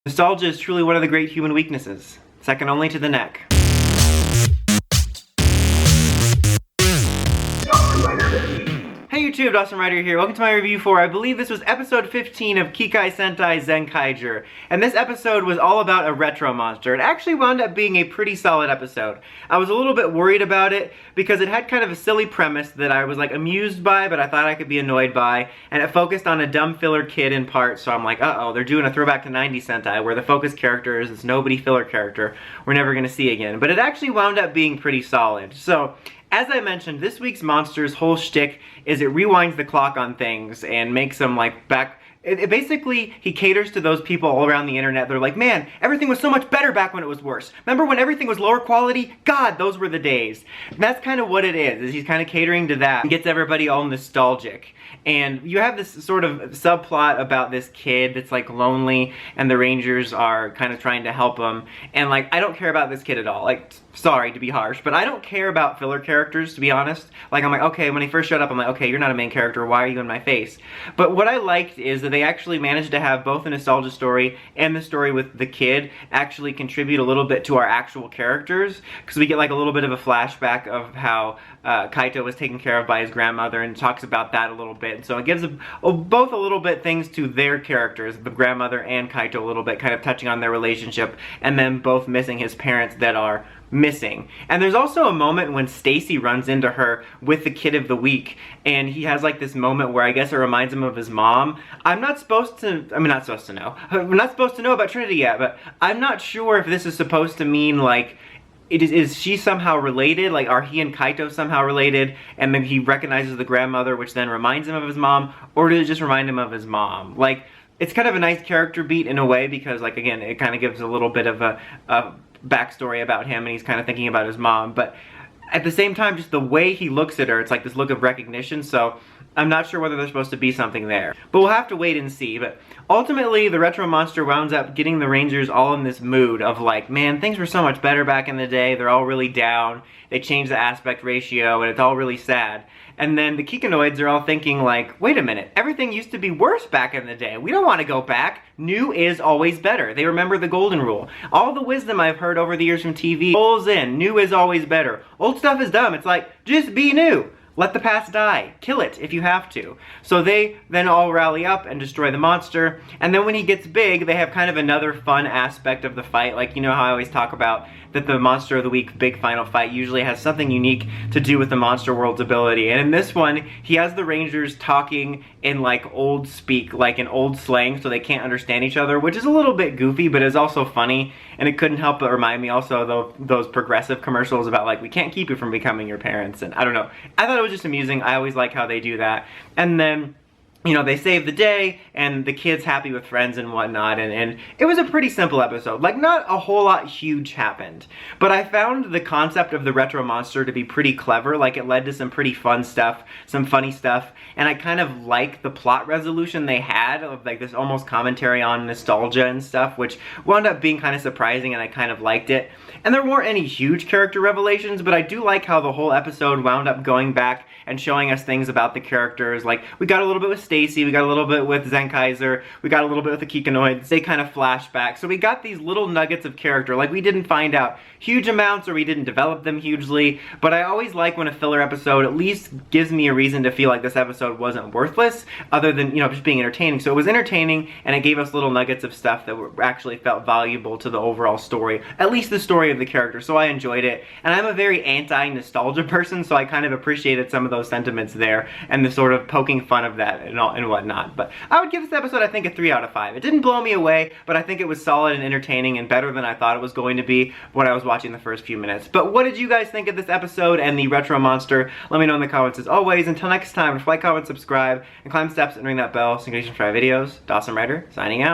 Nostalgia is truly one of the great human weaknesses, second only to the neck. Hey YouTube, Dawson Ryder here. Welcome to my review for, I believe this was episode 15 of Kikai Sentai Zenkaiger. And this episode was all about a retro monster. It actually wound up being a pretty solid episode. I was a little bit worried about it because it had kind of a silly premise that I was like amused by, but I thought I could be annoyed by. And it focused on a dumb filler kid in part, so I'm like, uh-oh, they're doing a throwback to 90s Sentai where the focus character is this nobody filler character we're never gonna see again. But it actually wound up being pretty solid. So, as I mentioned, this week's monster's whole shtick is it rewinds the clock on things and makes them like back. Basically, he caters to those people all around the internet. They're like, man, everything was so much better back when it was worse. Remember when everything was lower quality? God, those were the days. And that's kind of what it is he's kind of catering to that and gets everybody all nostalgic. And you have this sort of subplot about this kid that's like lonely and the Rangers are kind of trying to help him. And like, I don't care about this kid at all. Like, sorry to be harsh, but I don't care about filler characters, to be honest. Like, I'm like, okay, when he first showed up, I'm like, okay, you're not a main character, why are you in my face? But what I liked is that they actually managed to have both the nostalgia story and the story with the kid actually contribute a little bit to our actual characters, because we get like a little bit of a flashback of how Kaito was taken care of by his grandmother and talks about that a little bit. And so it gives both a little bit things to their characters, the grandmother and Kaito a little bit, kind of touching on their relationship, and then both missing his parents that are missing. And there's also a moment when Stacy runs into her with the kid of the week, and he has like this moment where I guess it reminds him of his mom. I'm not supposed to know. We're not supposed to know about Trinity yet, but I'm not sure if this is supposed to mean like, is she somehow related? Like, are he and Kaito somehow related? And then he recognizes the grandmother, which then reminds him of his mom, or does it just remind him of his mom? Like, it's kind of a nice character beat in a way, because like, again, it kind of gives a little bit of a backstory about him, and he's kind of thinking about his mom, but at the same time, just the way he looks at her, it's like this look of recognition, so I'm not sure whether there's supposed to be something there. But we'll have to wait and see. But ultimately, the retro monster wound up getting the Rangers all in this mood of like, man, things were so much better back in the day, they're all really down, they changed the aspect ratio, and it's all really sad. And then the Kikanoids are all thinking like, wait a minute, everything used to be worse back in the day. We don't want to go back. New is always better. They remember the golden rule. All the wisdom I've heard over the years from TV rolls in. New is always better. Old stuff is dumb. It's like, just be new. Let the past die. Kill it if you have to. So they then all rally up and destroy the monster. And then when he gets big, they have kind of another fun aspect of the fight. Like, you know how I always talk about that the Monster of the Week big final fight usually has something unique to do with the Monster World's ability. And in this one, he has the Rangers talking in like old speak, like in old slang, so they can't understand each other, which is a little bit goofy, but is also funny. And it couldn't help but remind me also of those progressive commercials about like, we can't keep you from becoming your parents. And I don't know. I thought it was just amusing. I always like how they do that. And then, you know, they save the day, and the kid's happy with friends and whatnot, and it was a pretty simple episode. Like, not a whole lot huge happened. But I found the concept of the retro monster to be pretty clever. Like, it led to some pretty fun stuff, some funny stuff, and I kind of like the plot resolution they had of, like, this almost commentary on nostalgia and stuff, which wound up being kind of surprising, and I kind of liked it. And there weren't any huge character revelations, but I do like how the whole episode wound up going back and showing us things about the characters. Like, we got a little bit with Stacy, we got a little bit with Zenkaiger, we got a little bit with the Kikanoids. They kind of flashback. So we got these little nuggets of character. Like, we didn't find out huge amounts, or we didn't develop them hugely, but I always like when a filler episode at least gives me a reason to feel like this episode wasn't worthless, other than, you know, just being entertaining. So it was entertaining, and it gave us little nuggets of stuff that actually felt valuable to the overall story, at least the story of the character. So I enjoyed it, and I'm a very anti-nostalgia person, so I kind of appreciated some of those sentiments there, and the sort of poking fun of that and all and whatnot. But I would give this episode, I think, a 3 out of 5. It didn't blow me away, but I think it was solid and entertaining and better than I thought it was going to be when I was watching the first few minutes. But what did you guys think of this episode and the retro monster? Let me know in the comments as always. Until next time, like, comment, subscribe, and climb steps and ring that bell so you can get videos. Dawson Ryder, signing out.